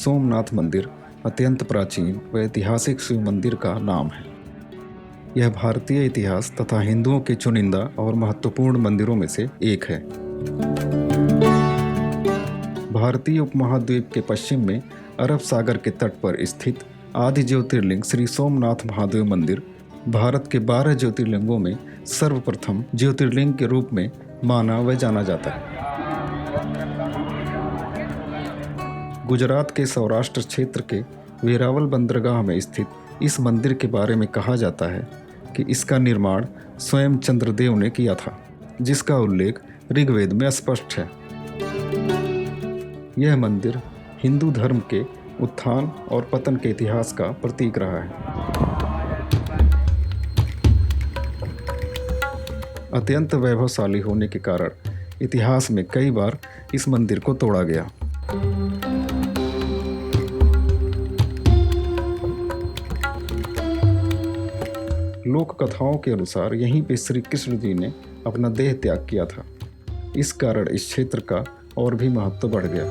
सोमनाथ मंदिर अत्यंत प्राचीन व ऐतिहासिक शिव मंदिर का नाम है। यह भारतीय इतिहास तथा हिंदुओं के चुनिंदा और महत्वपूर्ण मंदिरों में से एक है। भारतीय उपमहाद्वीप के पश्चिम में अरब सागर के तट पर स्थित आदि ज्योतिर्लिंग श्री सोमनाथ महादेव मंदिर भारत के 12 ज्योतिर्लिंगों में सर्वप्रथम ज्योतिर्लिंग के रूप में माना व जाना जाता है। गुजरात के सौराष्ट्र क्षेत्र के वेरावल बंदरगाह में स्थित इस मंदिर के बारे में कहा जाता है कि इसका निर्माण स्वयं चंद्रदेव ने किया था, जिसका उल्लेख ऋग्वेद में स्पष्ट है। यह मंदिर हिंदू धर्म के उत्थान और पतन के इतिहास का प्रतीक रहा है। अत्यंत वैभवशाली होने के कारण इतिहास में कई बार इस मंदिर को तोड़ा गया। लोक कथाओं के अनुसार यहीं पे श्री कृष्ण जी ने अपना देह त्याग किया था। इस कारण इस क्षेत्र का और भी महत्व बढ़ गया।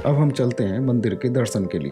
अब हम चलते हैं मंदिर के दर्शन के लिए।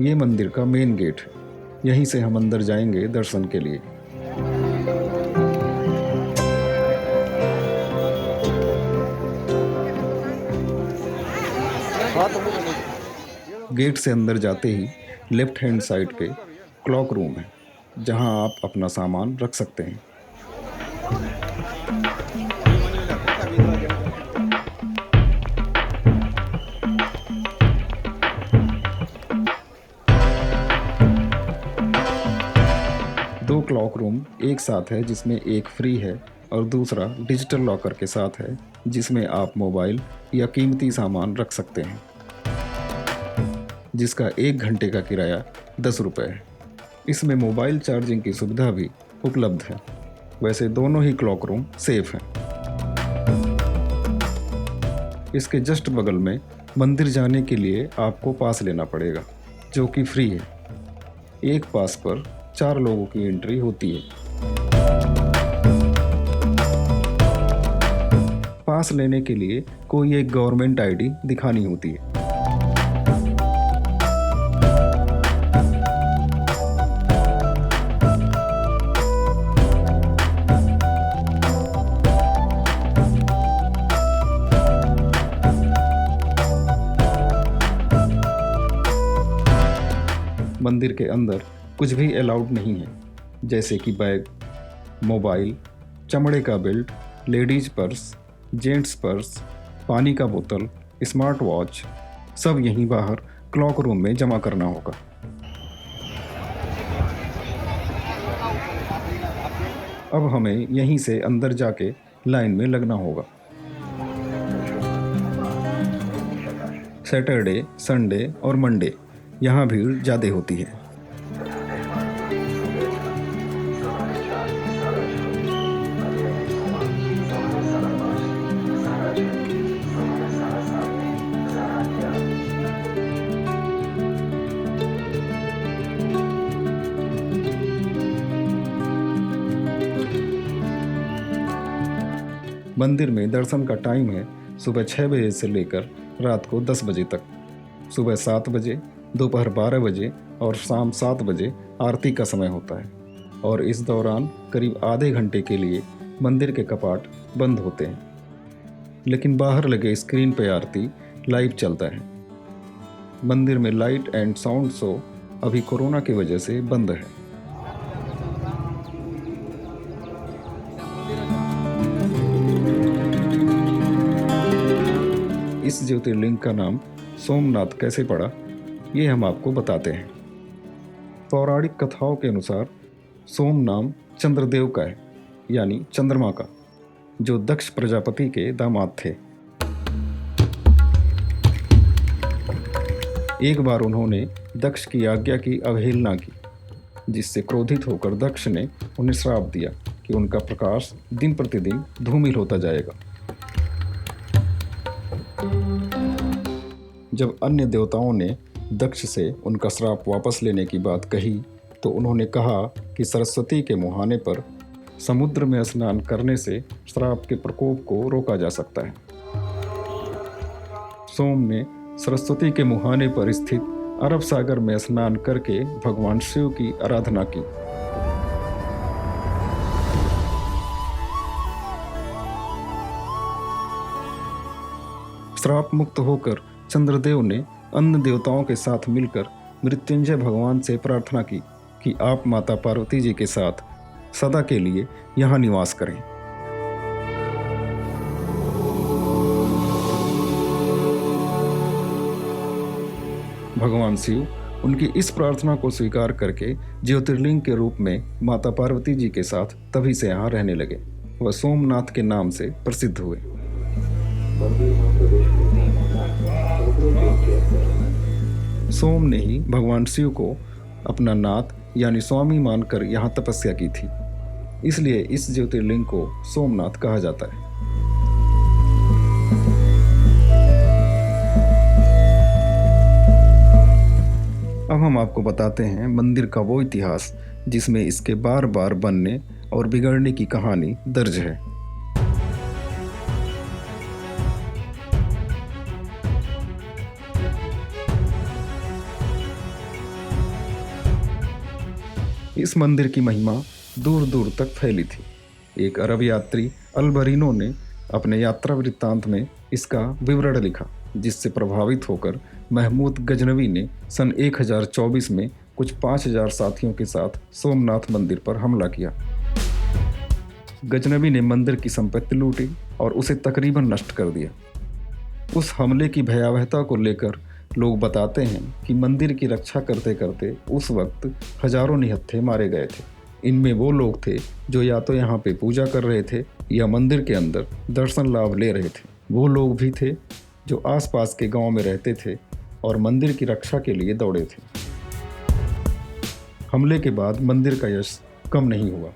ये मंदिर का मेन गेट है। यहीं से हम अंदर जाएंगे दर्शन के लिए। गेट से अंदर जाते ही लेफ्ट हैंड साइड पे क्लॉक रूम है, जहां आप अपना सामान रख सकते हैं। दो क्लॉक रूम एक साथ है, जिसमें एक फ्री है और दूसरा डिजिटल लॉकर के साथ है, जिसमें आप मोबाइल या कीमती सामान रख सकते हैं, जिसका 1 घंटे का किराया 10 रुपये है। इसमें मोबाइल चार्जिंग की सुविधा भी उपलब्ध है। वैसे दोनों ही क्लॉक रूम सेफ हैं। इसके जस्ट बगल में मंदिर जाने के लिए आपको पास लेना पड़ेगा, जो कि फ्री है। एक पास पर 4 लोगों की एंट्री होती है। पास लेने के लिए कोई एक गवर्नमेंट आईडी दिखानी होती है। मंदिर के अंदर कुछ भी अलाउड नहीं है, जैसे कि बैग, मोबाइल, चमड़े का belt, ladies purse, gents purse, पानी का बोतल, स्मार्ट वॉच, सब यहीं बाहर क्लॉक रूम में जमा करना होगा। अब हमें यहीं से अंदर जाके लाइन में लगना होगा। सैटरडे, संडे और मंडे यहाँ भीड़ ज़्यादा होती है। मंदिर में दर्शन का टाइम है सुबह 6 बजे से लेकर रात को 10 बजे तक। सुबह 7 बजे, दोपहर 12 बजे और शाम 7 बजे आरती का समय होता है और इस दौरान करीब आधे घंटे के लिए मंदिर के कपाट बंद होते हैं, लेकिन बाहर लगे स्क्रीन पर आरती लाइव चलता है। मंदिर में लाइट एंड साउंड शो अभी कोरोना की वजह से बंद है। इस ज्योतिर्लिंग का नाम सोमनाथ कैसे पड़ा, ये हम आपको बताते हैं। पौराणिक कथाओं के अनुसार सोम नाम चंद्रदेव का है, यानी चंद्रमा का, जो दक्ष प्रजापति के दामाद थे। एक बार उन्होंने दक्ष की आज्ञा की अवहेलना की, जिससे क्रोधित होकर दक्ष ने उन्हें श्राप दिया कि उनका प्रकाश दिन प्रतिदिन धूमिल होता जाएगा। जब अन्य देवताओं ने दक्ष से उनका श्राप वापस लेने की बात कही तो उन्होंने कहा कि सरस्वती के मुहाने पर समुद्र में स्नान करने से श्राप के प्रकोप को रोका जा सकता है। सोम ने सरस्वती के मुहाने पर स्थित अरब सागर में स्नान करके भगवान शिव की आराधना की। श्राप मुक्त होकर चंद्रदेव ने अन्य देवताओं के साथ मिलकर मृत्युंजय भगवान से प्रार्थना की कि आप माता पार्वती जी के साथ सदा के लिए यहाँ निवास करें। भगवान शिव उनकी इस प्रार्थना को स्वीकार करके ज्योतिर्लिंग के रूप में माता पार्वती जी के साथ तभी से यहाँ रहने लगे। वह सोमनाथ के नाम से प्रसिद्ध हुए। सोम ने ही भगवान शिव को अपना नाथ यानी स्वामी मानकर यहाँ तपस्या की थी, इसलिए इस ज्योतिर्लिंग को सोमनाथ कहा जाता है। अब हम आपको बताते हैं मंदिर का वो इतिहास जिसमें इसके बार बार बनने और बिगड़ने की कहानी दर्ज है। इस मंदिर की महिमा दूर दूर तक फैली थी। एक अरब यात्री अल्बरीनो ने अपने यात्रा वृत्तांत में इसका विवरण लिखा, जिससे प्रभावित होकर महमूद गजनवी ने सन 1024 में कुछ 5000 साथियों के साथ सोमनाथ मंदिर पर हमला किया। गजनवी ने मंदिर की संपत्ति लूटी और उसे तकरीबन नष्ट कर दिया। उस हमले की भयावहता को लेकर लोग बताते हैं कि मंदिर की रक्षा करते करते उस वक्त हजारों निहत्थे मारे गए थे। इनमें वो लोग थे जो या तो यहाँ पे पूजा कर रहे थे या मंदिर के अंदर दर्शन लाभ ले रहे थे। वो लोग भी थे जो आसपास के गांव में रहते थे और मंदिर की रक्षा के लिए दौड़े थे। हमले के बाद मंदिर का यश कम नहीं हुआ।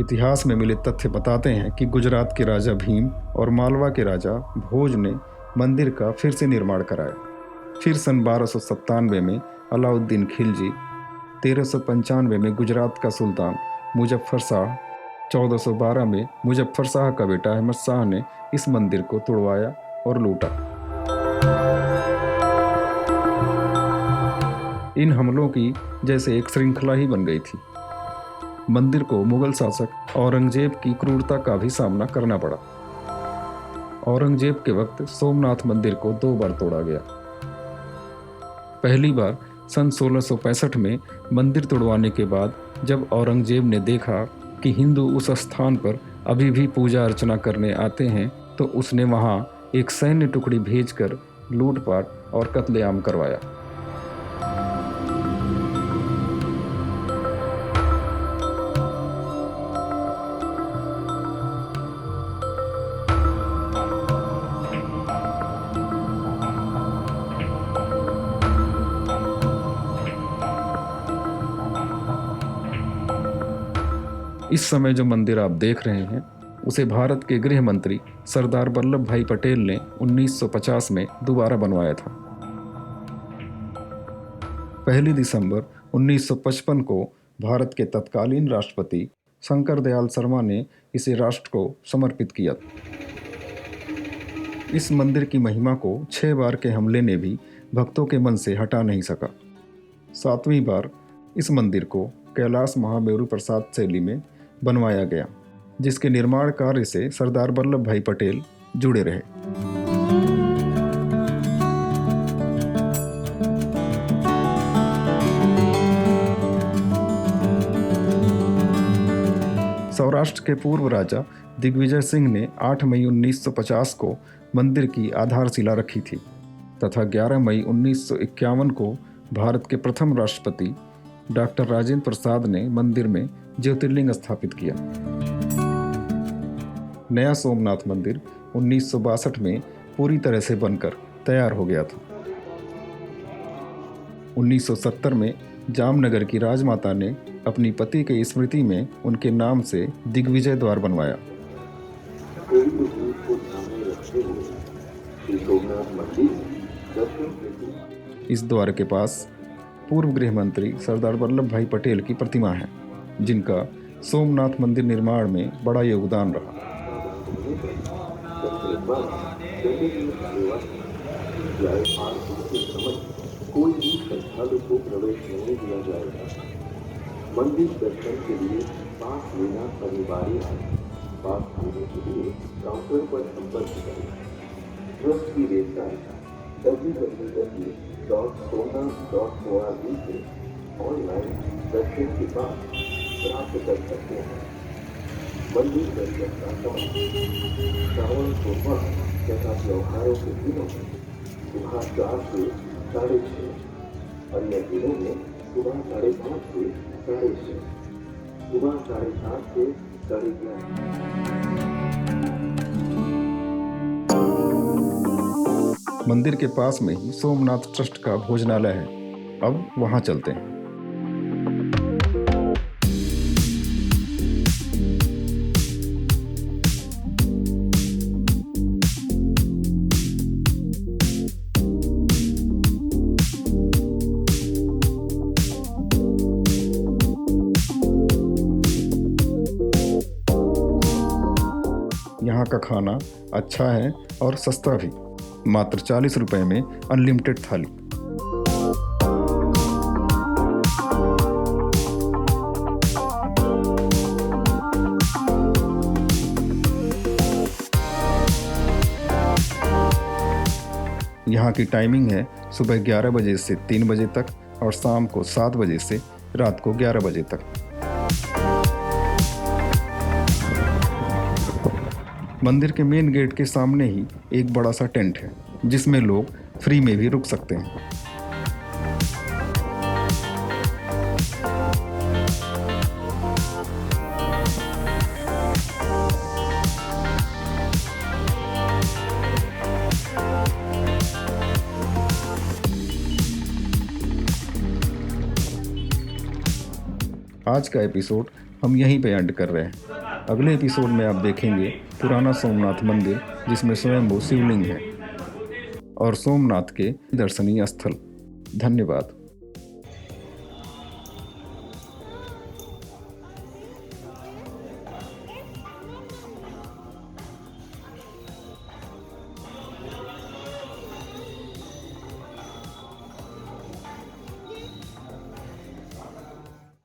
इतिहास में मिले तथ्य बताते हैं कि गुजरात के राजा भीम और मालवा के राजा भोज ने मंदिर का फिर से निर्माण कराया। फिर सन 1297 में अलाउद्दीन खिलजी, 1395 में गुजरात का सुल्तान मुजफ्फर शाह, 1412 में मुजफ्फर शाह का बेटा अहमद शाह ने इस मंदिर को तुड़वाया और लूटा। इन हमलों की जैसे एक श्रृंखला ही बन गई थी। मंदिर को मुगल शासक औरंगजेब की क्रूरता का भी सामना करना पड़ा। औरंगजेब के वक्त सोमनाथ मंदिर को 2 बार तोड़ा गया। पहली बार सन 1665 में मंदिर तोड़वाने के बाद जब औरंगजेब ने देखा कि हिंदू उस स्थान पर अभी भी पूजा अर्चना करने आते हैं तो उसने वहां एक सैन्य टुकड़ी भेजकर लूटपाट और कत्लेआम करवाया। इस समय जो मंदिर आप देख रहे हैं उसे भारत के गृह मंत्री सरदार वल्लभ भाई पटेल ने 1950 में दोबारा बनवाया था। 1 दिसंबर 1955 को भारत के तत्कालीन राष्ट्रपति शंकर दयाल शर्मा ने इसे राष्ट्र को समर्पित किया। इस मंदिर की महिमा को 6 बार के हमले ने भी भक्तों के मन से हटा नहीं सका। 7वीं बार इस मंदिर को कैलाश महामेरु प्रसाद शैली में बनवाया गया, जिसके निर्माण कार्य से सरदार वल्लभ भाई पटेल जुड़े रहे। सौराष्ट्र के पूर्व राजा दिग्विजय सिंह ने 8 मई 1950 को मंदिर की आधारशिला रखी थी तथा 11 मई 1951 को भारत के प्रथम राष्ट्रपति डॉक्टर राजेंद्र प्रसाद ने मंदिर में ज्योतिर्लिंग स्थापित किया। नया सोमनाथ मंदिर 1962 में पूरी तरह से बनकर तैयार हो गया था। 1970 में जामनगर की राजमाता ने अपनी पति के स्मृति में उनके नाम से दिग्विजय द्वार बनवाया। इस द्वार के पास पूर्व गृह मंत्री सरदार वल्लभ भाई पटेल की प्रतिमा है, जिनका सोमनाथ मंदिर निर्माण में बड़ा योगदान रहा। कोई भी श्रद्धालु को प्रवेश नहीं दिया जाएगा। मंदिर दर्शन के लिए पास लेना अनिवार्य है। पास लेने के लिए काउंटर पर संपर्क करें। ट्रस्ट की वेबसाइट www.somnath.org से ऑनलाइन दर्शन के बाद प्राप्त कर सकते हैं। मंदिर दर्शन का समय श्रावण सोमवार तथा त्योहारों के दिनों में सुबह 4 से 6:30, अन्य दिनों में सुबह 5:30 से 6:30, सुबह 7:30 से 11:30। मंदिर के पास में ही सोमनाथ ट्रस्ट का भोजनालय है। अब वहां चलते हैं। यहाँ का खाना अच्छा है और सस्ता भी, मात्र 40 रुपए में अनलिमिटेड थाली। यहाँ की टाइमिंग है सुबह 11 बजे से 3 बजे तक और शाम को 7 बजे से रात को 11 बजे तक। मंदिर के मेन गेट के सामने ही एक बड़ा सा टेंट है, जिसमें लोग फ्री में भी रुक सकते हैं। आज का एपिसोड हम यहीं पे एंड कर रहे हैं। अगले एपिसोड में आप देखेंगे पुराना सोमनाथ मंदिर, जिसमें स्वयंभू शिवलिंग है, और सोमनाथ के दर्शनीय स्थल। धन्यवाद।